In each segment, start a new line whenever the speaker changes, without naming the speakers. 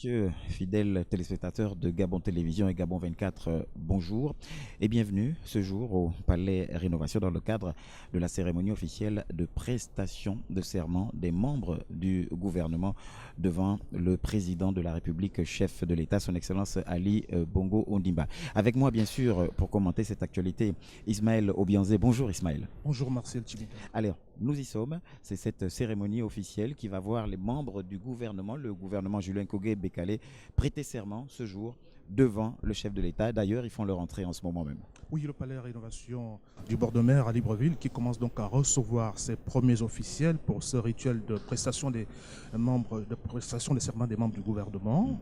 messieurs, fidèles téléspectateurs de Gabon Télévision et Gabon 24, bonjour et bienvenue ce jour au Palais Rénovation dans le cadre de la cérémonie officielle de prestation de serment des membres du gouvernement devant le président de la République, chef de l'État, son Excellence Ali Bongo Ondimba. Avec moi, bien sûr, pour commenter cette actualité, Ismaël Obianzé. Bonjour Ismaël.
Bonjour Marcel Tchimika.
Alors, nous y sommes. C'est cette cérémonie officielle qui va voir les membres du gouvernement, le gouvernement Julien Kogué Bekale, prêter serment ce jour devant le chef de l'État. D'ailleurs, ils font leur entrée en ce moment même.
Oui, le palais de rénovation du bord de mer à Libreville qui commence donc à recevoir ses premiers officiels pour ce rituel de prestation des membres, de prestation des serments des membres du gouvernement.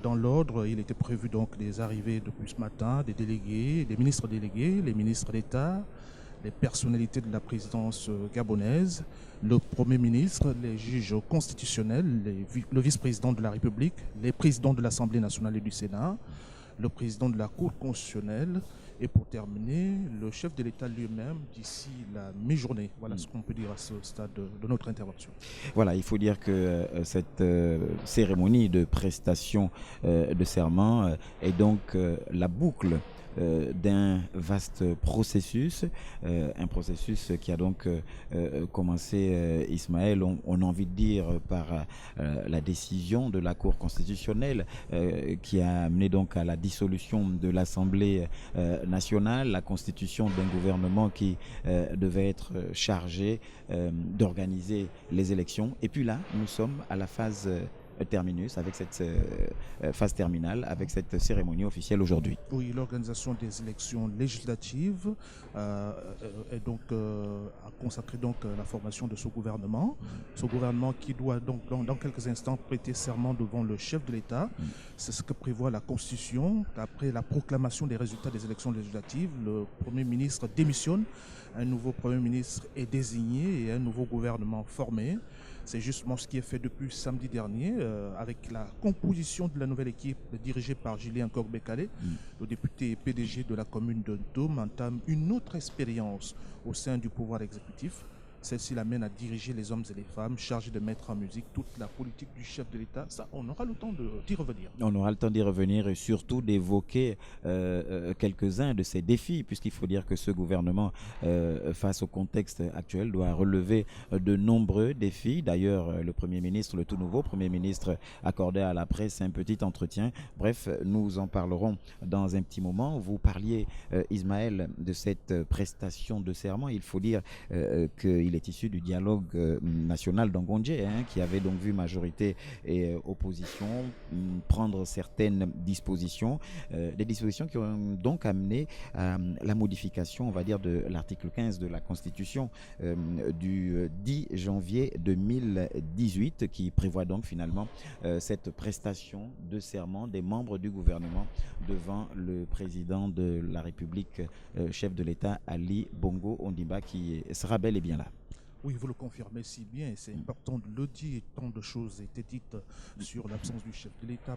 Dans l'ordre, il était prévu donc des arrivées depuis ce matin, des délégués, des ministres délégués, les ministres d'État, les personnalités de la présidence gabonaise, le Premier ministre, les juges constitutionnels, le vice-président de la République, les présidents de l'Assemblée nationale et du Sénat, le président de la Cour constitutionnelle et pour terminer, le chef de l'État lui-même d'ici la mi-journée. Voilà ce qu'on peut dire à ce stade de notre intervention.
Voilà, il faut dire que cette cérémonie de prestation de serment est donc la boucle d'un vaste processus, un processus qui a donc commencé, Ismaël, on a envie de dire, par la décision de la Cour constitutionnelle qui a amené donc à la dissolution de l'Assemblée nationale, la constitution d'un gouvernement qui devait être chargé d'organiser les élections. Et puis là, nous sommes à la phase terminus, avec cette phase terminale, avec cette cérémonie officielle aujourd'hui.
Oui, l'organisation des élections législatives est donc a consacré donc la formation de ce gouvernement. Ce gouvernement qui doit donc dans quelques instants prêter serment devant le chef de l'État. C'est ce que prévoit la Constitution. Après la proclamation des résultats des élections législatives, le Premier ministre démissionne, un nouveau Premier ministre est désigné et un nouveau gouvernement formé. C'est justement ce qui est fait depuis samedi dernier avec la composition de la nouvelle équipe dirigée par Julien Kogbekale. Le député et PDG de la commune de Dôme entame une autre expérience au sein du pouvoir exécutif. Celle-ci l'amène à diriger les hommes et les femmes chargés de mettre en musique toute la politique du chef de l'État. Ça, on aura le temps d'y revenir.
On aura le temps d'y revenir et surtout d'évoquer quelques-uns de ces défis, puisqu'il faut dire que ce gouvernement, face au contexte actuel, doit relever de nombreux défis. D'ailleurs, le Premier ministre, le tout nouveau Premier ministre, accordait à la presse un petit entretien. Bref, nous en parlerons dans un petit moment. Vous parliez, Ismaël, de cette prestation de serment. Il faut dire qu'il est issu du dialogue national d'Angondje, qui avait donc vu majorité et opposition prendre certaines dispositions, des dispositions qui ont donc amené à la modification, on va dire, de l'article 15 de la Constitution du 10 janvier 2018, qui prévoit donc finalement cette prestation de serment des membres du gouvernement devant le président de la République, chef de l'État, Ali Bongo Ondimba, qui sera bel et bien là.
Oui, vous le confirmez si bien, c'est important de le dire. Tant de choses étaient dites sur l'absence du chef de l'État,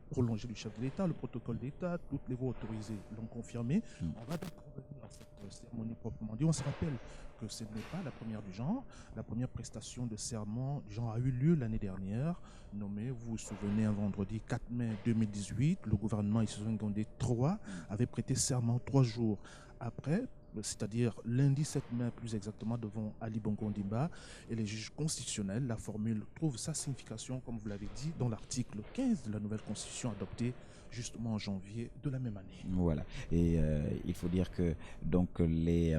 prolongé du chef de l'État, le protocole d'État, toutes les voix autorisées l'ont confirmé. On va donc revenir à cette cérémonie proprement dit. On se rappelle que ce n'est pas la première du genre. La première prestation de serment du genre a eu lieu l'année dernière, nommée, vous vous souvenez, un vendredi 4 mai 2018. Le gouvernement Issou Ngondé III avait prêté serment 3 jours après, c'est-à-dire lundi 7 mai plus exactement, devant Ali Bongo Ondimba et les juges constitutionnels. La formule trouve sa signification, comme vous l'avez dit, dans l'article 15 de la nouvelle constitution adoptée justement en janvier de la même année.
Voilà. Et il faut dire que donc les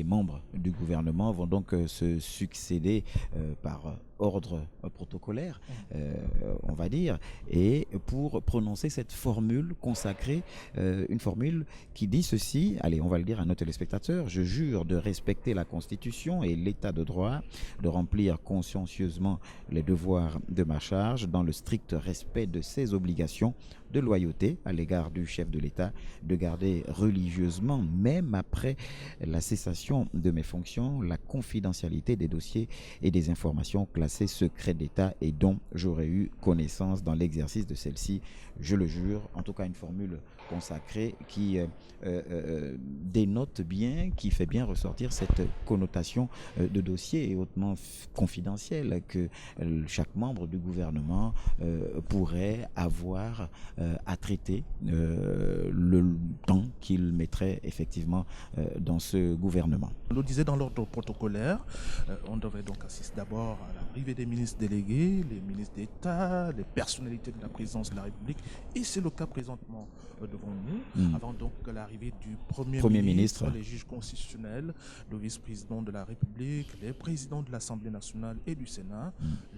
membres du gouvernement vont donc se succéder par ordre protocolaire, on va dire, et pour prononcer cette formule consacrée, une formule qui dit ceci, allez, on va le dire à nos téléspectateurs: je jure de respecter la Constitution et l'état de droit, de remplir consciencieusement les devoirs de ma charge dans le strict respect de ses obligations de loyauté à l'égard du chef de l'État, de garder religieusement, même après la cessation de mes fonctions, la confidentialité des dossiers et des informations classées secret d'État et dont j'aurais eu connaissance dans l'exercice de celle-ci. Je le jure, en tout cas une formule consacrée qui dénote bien, qui fait bien ressortir cette connotation de dossier hautement confidentiel que chaque membre du gouvernement pourrait avoir à traiter le temps qu'il mettrait effectivement dans ce gouvernement.
On le disait dans l'ordre protocolaire, on devrait donc assister d'abord à l'arrivée des ministres délégués, les ministres d'État, les personnalités de la présidence de la République, et c'est le cas présentement devant nous, avant donc l'arrivée du Premier ministre, les juges constitutionnels, le vice-président de la République, les présidents de l'Assemblée nationale et du Sénat,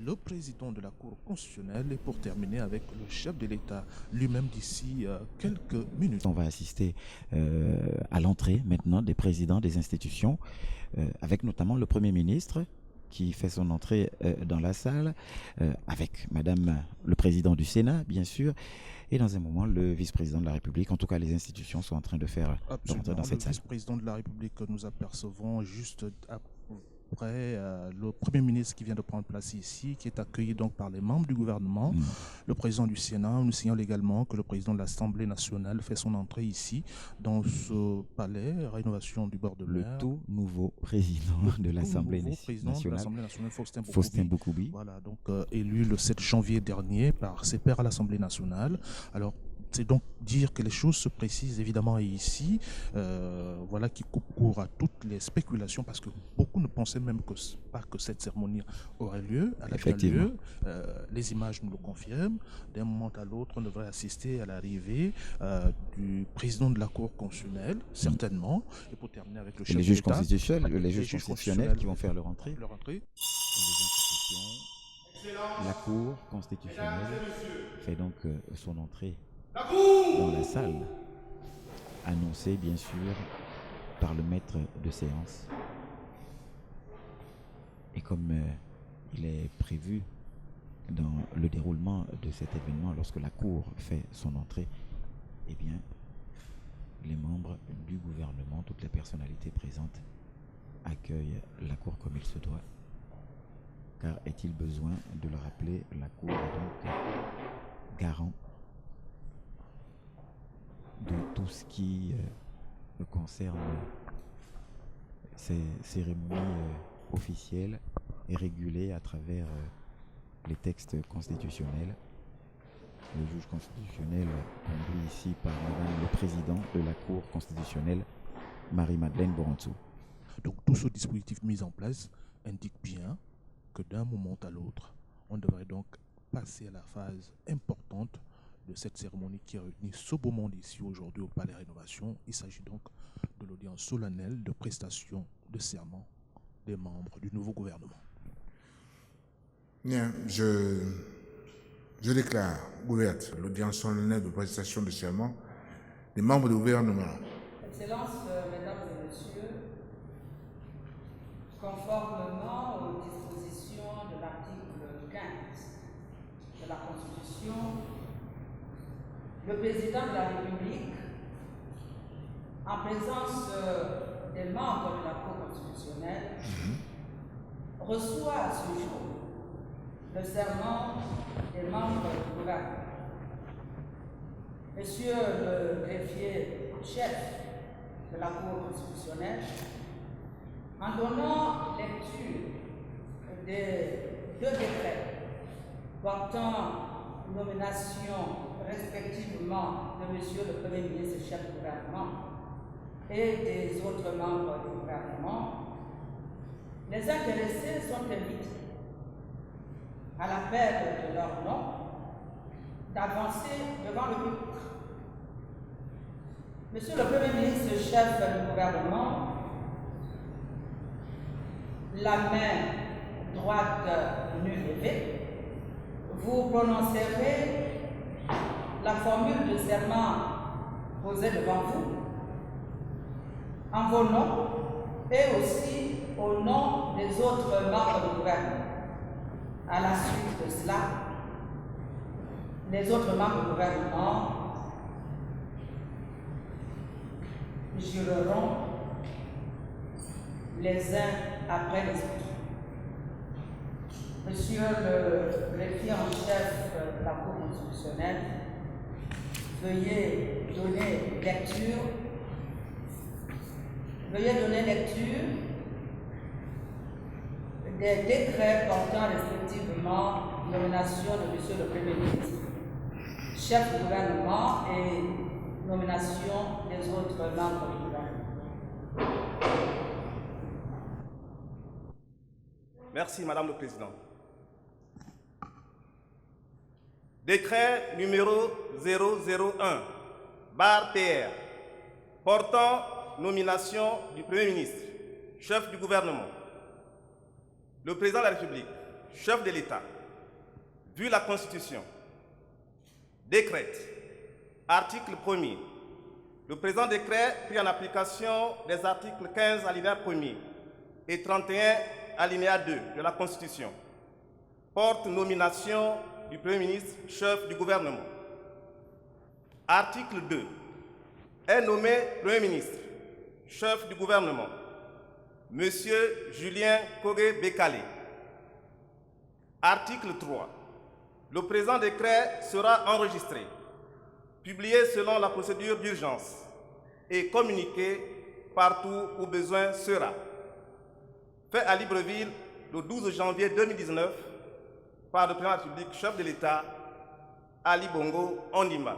le président de la Cour constitutionnelle, et pour terminer avec le chef de l'État lui-même d'ici quelques minutes.
On va assister à l'entrée maintenant des présidents des institutions, avec notamment le Premier ministre qui fait son entrée dans la salle, avec Madame le Président du Sénat, bien sûr, et dans un moment, le vice-président de la République. En tout cas, les institutions sont en train de faire l'entrée dans cette salle.
Le vice-président de la République que nous apercevons juste après le Premier ministre qui vient de prendre place ici, qui est accueilli donc par les membres du gouvernement, le président du Sénat. Nous signale également que le président de l'Assemblée nationale fait son entrée ici, dans ce palais, rénovation du bord de mer.
Le tout nouveau président de l'Assemblée nationale, Faustin Boukoubi.
Voilà, donc élu le 7 janvier dernier par ses pairs à l'Assemblée nationale. Alors, c'est donc dire que les choses se précisent évidemment ici, voilà, qui coupe court à toutes les spéculations, parce que beaucoup ne pensaient même pas que cette cérémonie aurait lieu. Elle a bien lieu. Les images nous le confirment. D'un moment à l'autre, on devrait assister à l'arrivée du président de la Cour constitutionnelle, certainement, et pour terminer avec le chef de
juges
l'État.
Les juges constitutionnels qui vont faire leur entrée. La Cour constitutionnelle fait donc son entrée dans la salle, annoncée bien sûr par le maître de séance. Et comme il est prévu dans le déroulement de cet événement, lorsque la Cour fait son entrée, eh bien, les membres du gouvernement, toutes les personnalités présentes, accueillent la Cour comme il se doit. Car est-il besoin de le rappeler, la Cour est donc garant de tout ce qui concerne ces cérémonies officielles et régulées à travers les textes constitutionnels. Le juge constitutionnel conduit ici par Madame le Président de la Cour constitutionnelle, Marie-Madeleine Borantzou.
Donc tout ce dispositif mis en place indique bien que d'un moment à l'autre, on devrait donc passer à la phase importante de cette cérémonie qui réunit ce beau monde ici aujourd'hui au Palais Rénovation. Il s'agit donc de l'audience solennelle de prestation de serment des membres du nouveau gouvernement.
Bien, je déclare ouverte l'audience solennelle de prestation de serment des membres du gouvernement.
Excellences, Mesdames et Messieurs, conformément aux dispositions de l'article 15 de la Constitution, le président de la République, en présence des membres de la Cour constitutionnelle, reçoit à ce jour le serment des membres du gouvernement. Monsieur le greffier chef de la Cour constitutionnelle, en donnant lecture des 2 décrets portant nomination respectivement de Monsieur le Premier ministre chef du gouvernement et des autres membres du gouvernement, les intéressés sont invités, à l'appel de leur nom, d'avancer devant le public. Monsieur le Premier ministre chef du gouvernement, la main droite nue levée, vous prononcerez la formule de serment posée devant vous, en vos noms et aussi au nom des autres membres du gouvernement. À la suite de cela, les autres membres du gouvernement jureront les uns après les autres. Monsieur le greffier en chef de la Cour constitutionnelle, veuillez donner lecture Veuillez donner lecture des décrets portant respectivement nomination de M. le Premier ministre, chef du gouvernement et nomination des autres membres du gouvernement.
Merci, Madame le Président. Décret numéro 001, /PR, portant nomination du Premier ministre, chef du gouvernement. Le Président de la République, chef de l'État, vu la Constitution, décrète, article 1er, le présent décret pris en application des articles 15 alinéa 1er et 31 alinéa 2 de la Constitution, porte nomination du Premier ministre, chef du gouvernement. Article 2. Est nommé Premier ministre, chef du gouvernement, Monsieur Julien Kogué-Bekale. Article 3. Le présent décret sera enregistré, publié selon la procédure d'urgence et communiqué partout où besoin sera. Fait à Libreville le 12 janvier 2019 par le Président de la République, chef de l'État, Ali Bongo Ondimba.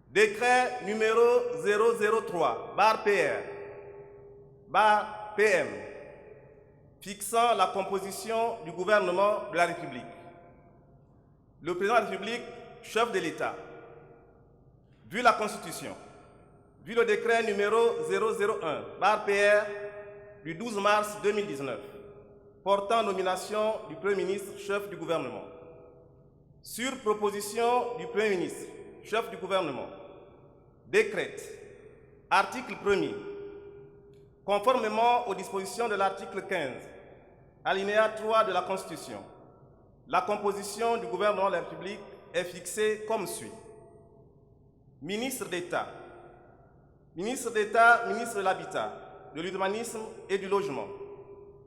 Décret numéro 003, /PR, fixant la composition du gouvernement de la République. Le Président de la République, chef de l'État, vu la Constitution, vu le décret numéro 001, /PR, du 12 mars 2019, portant nomination du Premier ministre, chef du gouvernement. Sur proposition du Premier ministre, chef du gouvernement, décrète, article 1er, conformément aux dispositions de l'article 15, alinéa 3 de la Constitution, la composition du gouvernement de la République est fixée comme suit. Ministre d'État, ministre de l'Habitat, de l'Urbanisme et du Logement,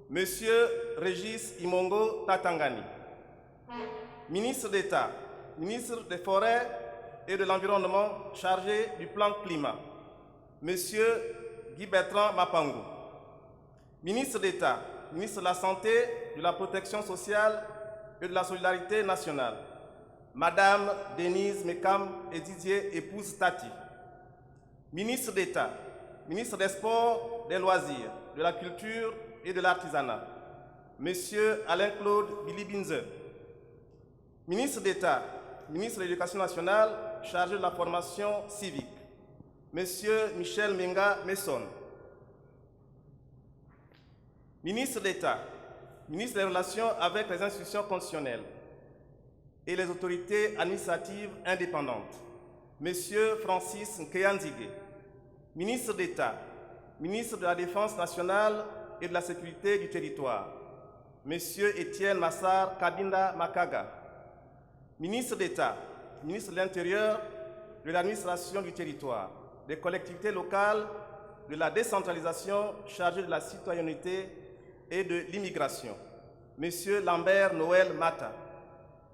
Monsieur Régis Imongo Tatangani. Ministre d'État, ministre des Forêts et de l'Environnement chargé du plan climat, Monsieur Guy Bertrand Mapango. Ministre d'État, ministre de la Santé, de la Protection sociale et de la Solidarité nationale, Madame Denise Mekam et Didier Épouse Tati. Ministre d'État, ministre des Sports, des Loisirs, de la Culture et de l'Artisanat, Monsieur Alain-Claude Billy-Binze. Ministre d'État, ministre de l'Éducation nationale, chargé de la formation civique, Monsieur Michel Menga Messon. Ministre d'État, ministre des Relations avec les institutions constitutionnelles et les autorités administratives indépendantes, Monsieur Francis Nkeyanzige. Ministre d'État, ministre de la Défense nationale et de la Sécurité du territoire, Monsieur Étienne Massar Kabinda Makaga. Ministre d'État, ministre de l'Intérieur, de l'administration du territoire, des collectivités locales, de la décentralisation, chargé de la citoyenneté et de l'immigration, Monsieur Lambert Noël Mata.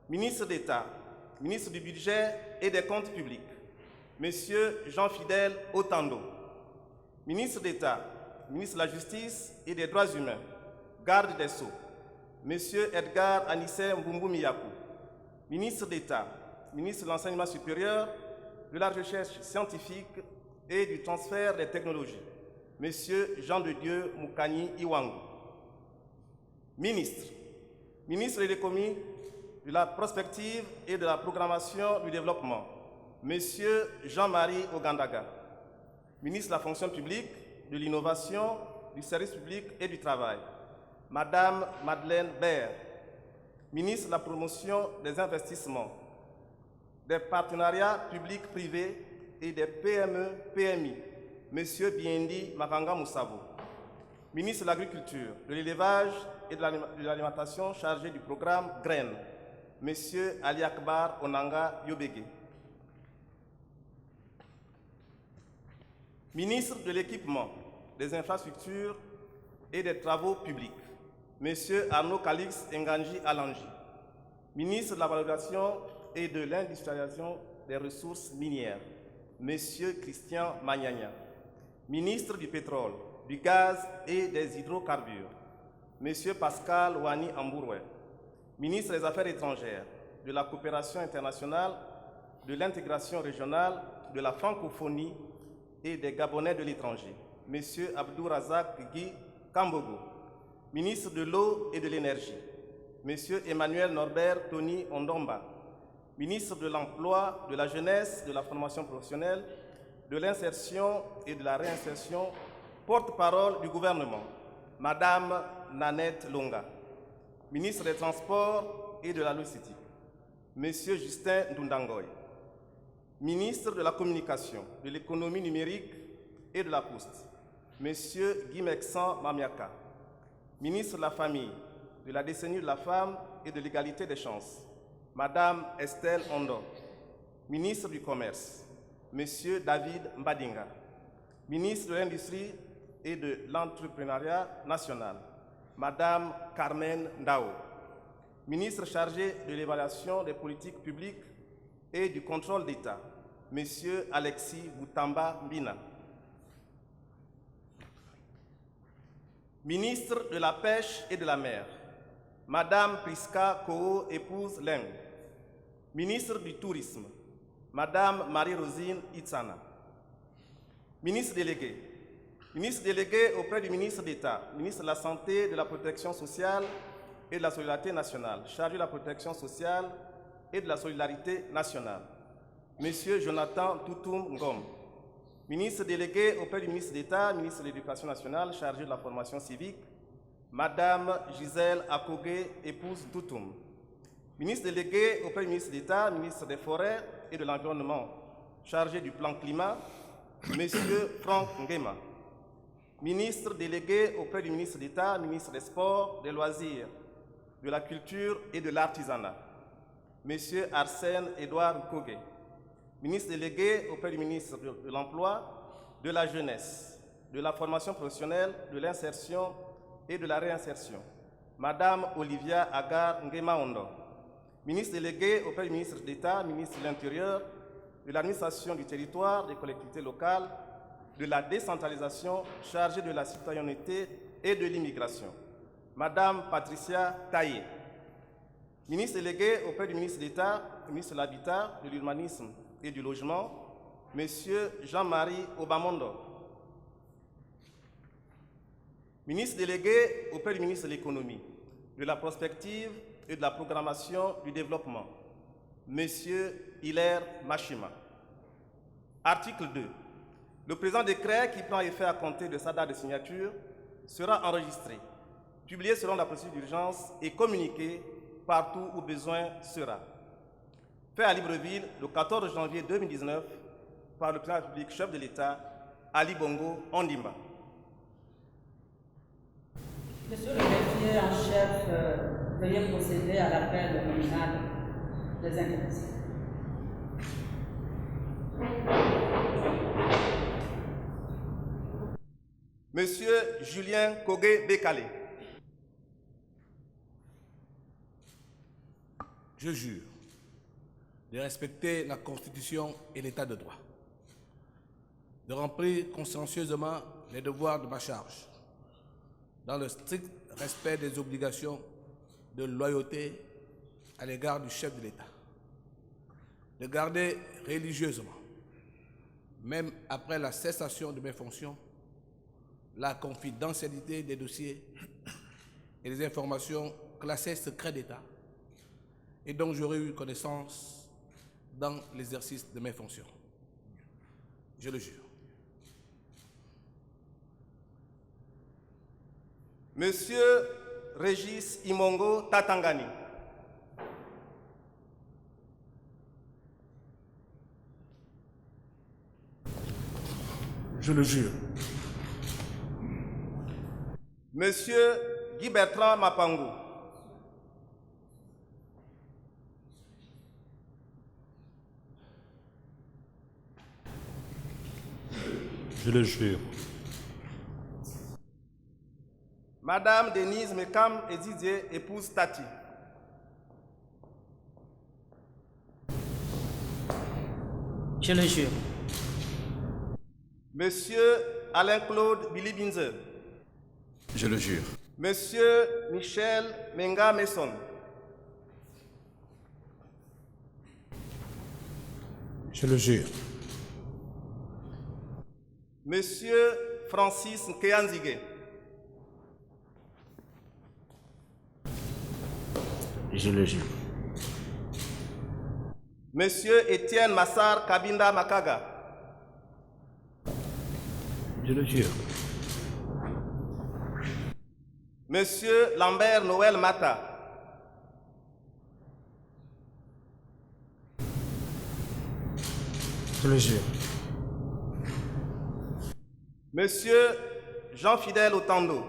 Ministre d'État, ministre du Budget et des Comptes publics, Monsieur Jean-Fidèle Otando. Ministre d'État, ministre de la Justice et des Droits humains, garde des Sceaux, Monsieur Edgar Anissé Mbumbu Miyakou. Ministre d'État, ministre de l'Enseignement supérieur, de la Recherche scientifique et du transfert des technologies, Monsieur Jean de Dieu Moukani Iwangu. Ministre, ministre de l'économie, de la prospective et de la programmation du développement, Monsieur Jean-Marie Ogandaga. Ministre de la fonction publique, de l'innovation, du service public et du travail, Madame Madeleine Baird. Ministre de la promotion des investissements, des partenariats publics-privés et des PME-PMI, Monsieur Biendi Makanga Moussabo. Ministre de l'Agriculture, de l'Élevage et de l'Alimentation chargé du programme Graines, Monsieur Ali Akbar Onanga Yobege. Ministre de l'Équipement, des Infrastructures et des Travaux publics, Monsieur Arnaud Calix Nganji Alangi. Ministre de la Valorisation et de l'Industrialisation des ressources minières, Monsieur Christian Magnagna. Ministre du Pétrole, du Gaz et des Hydrocarbures, Monsieur Pascal Wani Ambouroué. Ministre des Affaires étrangères, de la Coopération internationale, de l'intégration régionale, de la francophonie et des Gabonais de l'étranger, Monsieur Abdou Razak Guy Kambogo. Ministre de l'Eau et de l'Énergie, Monsieur Emmanuel Norbert Tony Ondomba. Ministre de l'Emploi, de la Jeunesse, de la Formation professionnelle, de l'Insertion et de la Réinsertion, porte-parole du gouvernement, Madame Nanette Longa. Ministre des Transports et de la Logistique, Monsieur Justin Ndundangoy. Ministre de la Communication, de l'Économie numérique et de la Poste, Monsieur Guy Mexan Mamiaka. Ministre de la Famille, de la décennie de la femme et de l'égalité des chances, Madame Estelle Ondo. Ministre du Commerce, Monsieur David Mbadinga. Ministre de l'Industrie et de l'Entrepreneuriat national, Madame Carmen Ndao. Ministre chargé de l'évaluation des politiques publiques et du contrôle d'État, Monsieur Alexis Boutamba Mbina. Ministre de la Pêche et de la Mer, Madame Priska Koo, épouse Leng. Ministre du Tourisme, Madame Marie-Rosine Itsana. Ministre délégué auprès du ministre d'État, ministre de la Santé, de la Protection sociale et de la Solidarité nationale, chargé de la protection sociale et de la solidarité nationale, Monsieur Jonathan Toutoum Ngom. Ministre délégué auprès du ministre d'État, ministre de l'Éducation nationale, chargé de la formation civique, Madame Gisèle Akogé, épouse Toutoum. Ministre délégué auprès du ministre d'État, ministre des Forêts et de l'Environnement, chargé du plan climat, Monsieur Franck Ngema. Ministre délégué auprès du ministre d'État, ministre des Sports, des Loisirs, de la Culture et de l'Artisanat, Monsieur Arsène Édouard Kogé. Ministre délégué auprès du ministre de l'Emploi, de la Jeunesse, de la Formation professionnelle, de l'Insertion et de la Réinsertion, Madame Olivia Agar Ngema Ondo. Ministre délégué auprès du ministre d'État, ministre de l'Intérieur, de l'administration du territoire, des collectivités locales, de la décentralisation, chargée de la citoyenneté et de l'immigration, Madame Patricia Taillé. Ministre délégué auprès du ministre d'État, ministre de l'Habitat, de l'Urbanisme et du Logement, Monsieur Jean-Marie Obamondo. Ministre délégué auprès du ministre de l'Économie, de la Prospective et de la Programmation du Développement, Monsieur Hilaire Machima. Article 2. Le présent décret, qui prend effet à compter de sa date de signature, sera enregistré, publié selon la procédure d'urgence et communiqué partout où besoin sera. Fait à Libreville le 14 janvier 2019 par le président de la République, chef de l'État, Ali Bongo Ondimba.
Monsieur le greffier en chef, veuillez procéder à l'appel nominal des intéressés.
Monsieur Julien Kogé Bekale.
Je jure de respecter la Constitution et l'État de droit, de remplir consciencieusement les devoirs de ma charge, dans le strict respect des obligations de loyauté à l'égard du chef de l'État, de garder religieusement, même après la cessation de mes fonctions, la confidentialité des dossiers et des informations classées secret d'État et dont j'aurais eu connaissance dans l'exercice de mes fonctions. Je le jure.
Monsieur Régis Imongo Tatangani.
Je le jure.
Monsieur Guy Bertrand Mapango.
Je le jure.
Madame Denise Mekam et Didier, épouse Tati.
Je le jure.
Monsieur Alain-Claude Billy Binze,
Je le jure.
Monsieur Michel Menga Messon,
Je le jure.
Monsieur Francis Nkeanzige,
Je le jure.
Monsieur Étienne Massar Kabinda Makaga,
Je le jure.
Monsieur Lambert Noël Mata,
Je le jure.
Monsieur Jean-Fidèle Otando,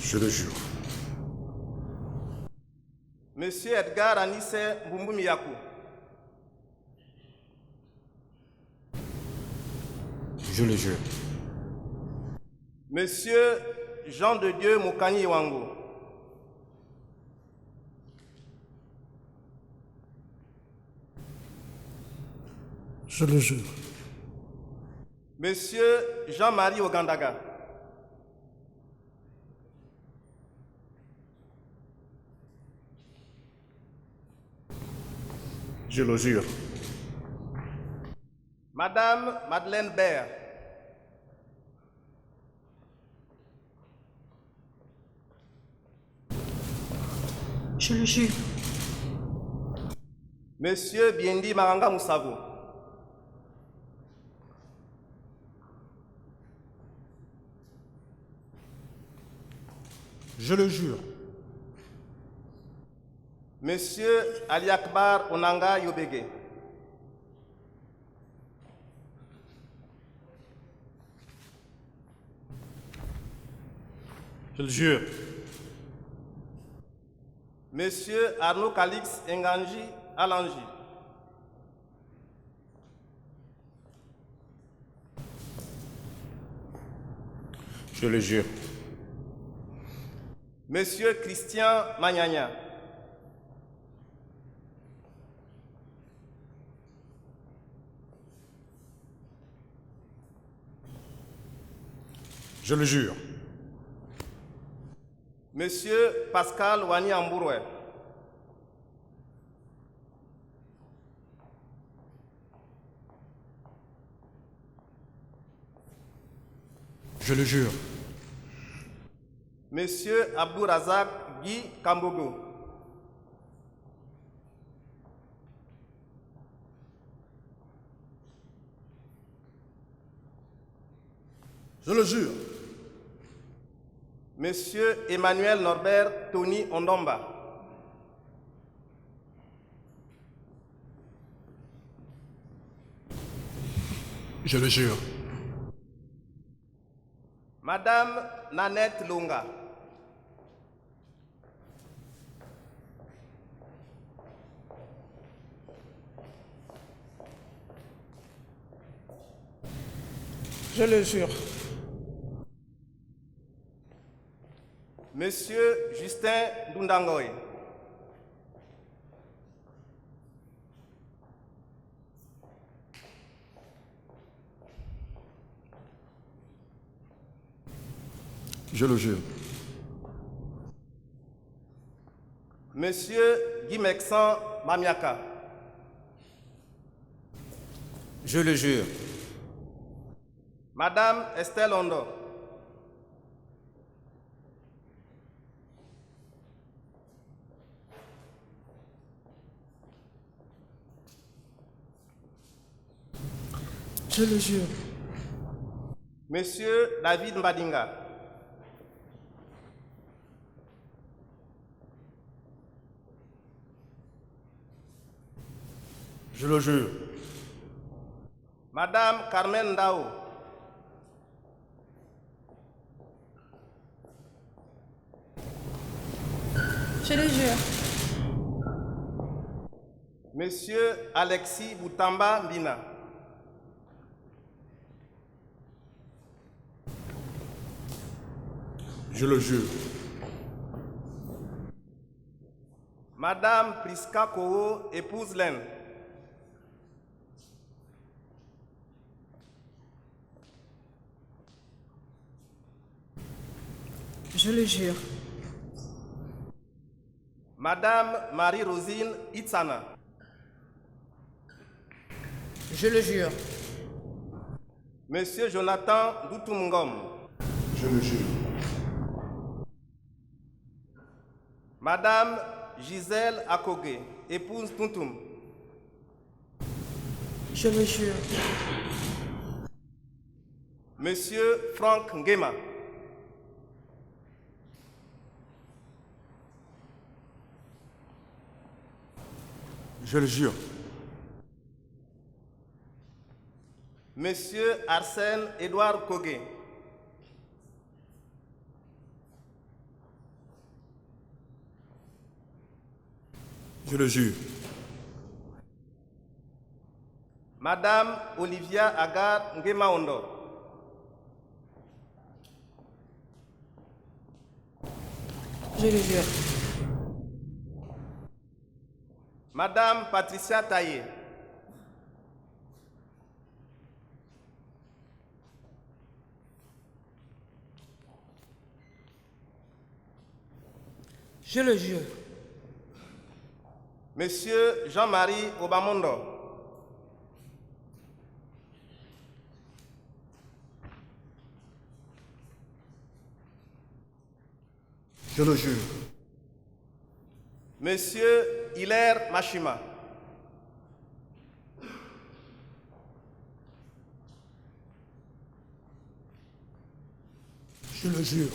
Je le jure.
Monsieur Edgar Anissé Mbumbumiyaku,
Je le jure.
Monsieur Jean de Dieu Mokani Wango,
Je le jure.
Monsieur Jean-Marie Ogandaga,
Je le jure.
Madame Madeleine Baird,
Je le jure.
Monsieur Biendi Maranga Moussavo,
Je le jure.
Monsieur Ali Akbar Onanga Yobege,
Je le jure.
Monsieur Arnaud Calix Enganji Alangi,
Je le jure.
Monsieur Christian Magnagna,
Je le jure.
Monsieur Pascal Wani Ambouroué,
Je le jure.
Monsieur Abdou Razak Guy Kambogo,
Je le jure.
Monsieur Emmanuel Norbert Tony Ondomba,
Je le jure.
Madame Nanette Lunga,
Je le jure.
Monsieur Justin Dundangoy,
Je le jure.
Monsieur Guy Mexan Mamiaka,
Je le jure.
Madame Estelle Ondo,
Je le jure.
Monsieur David Mbadinga,
Je le jure.
Madame Carmen Ndao,
Je le jure.
Monsieur Alexis Boutamba Mbina,
Je le jure.
Madame Priska Kowo, épouse Laine,
Je le jure.
Madame Marie-Rosine Itsana.
Je le jure.
Monsieur Jonathan Doutoumngom.
Je le jure.
Madame Gisèle Akoge, épouse Tuntum.
Je le jure.
Monsieur Franck Ngema.
Je le jure.
Monsieur Arsène Édouard Kogué.
Je le jure.
Madame Olivia Agar Ngemaondo.
Je le jure.
Madame Patricia Taillé.
Je le jure.
Monsieur Jean-Marie Obamondo.
Je le jure.
Monsieur Hilaire Machima.
Je le jure.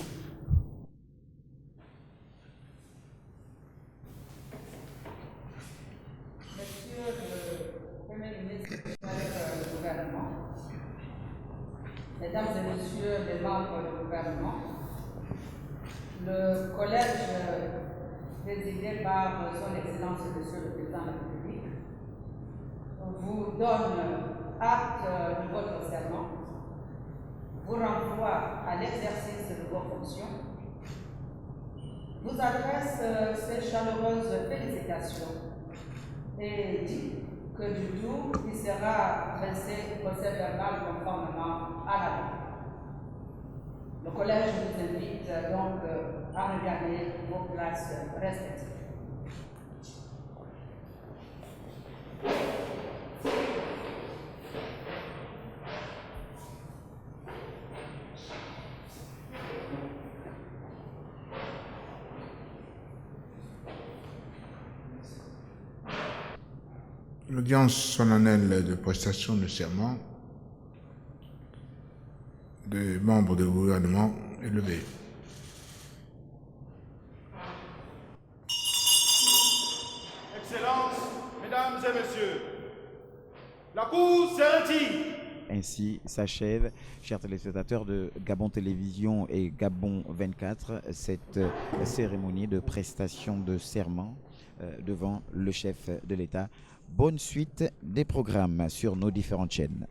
Monsieur le Premier ministre du gouvernement, Mesdames et Messieurs les membres du gouvernement, le collège présidé par Son Excellence Monsieur le Président de la République vous donne acte de votre serment, vous renvoie à l'exercice de vos fonctions, vous adresse ces chaleureuses félicitations et dit que du tout, il sera dressé procès verbal conformément à la loi. Le collège vous invite donc à regagner vos places respectives.
L'audience solennelle de prestation de serment des membres du gouvernement est levée.
Excellences, Mesdames et Messieurs, la Cour s'est retirée.
Ainsi s'achève, chers téléspectateurs de Gabon Télévision et Gabon 24, cette cérémonie de prestation de serment devant le chef de l'État. Bonne suite des programmes sur nos différentes chaînes.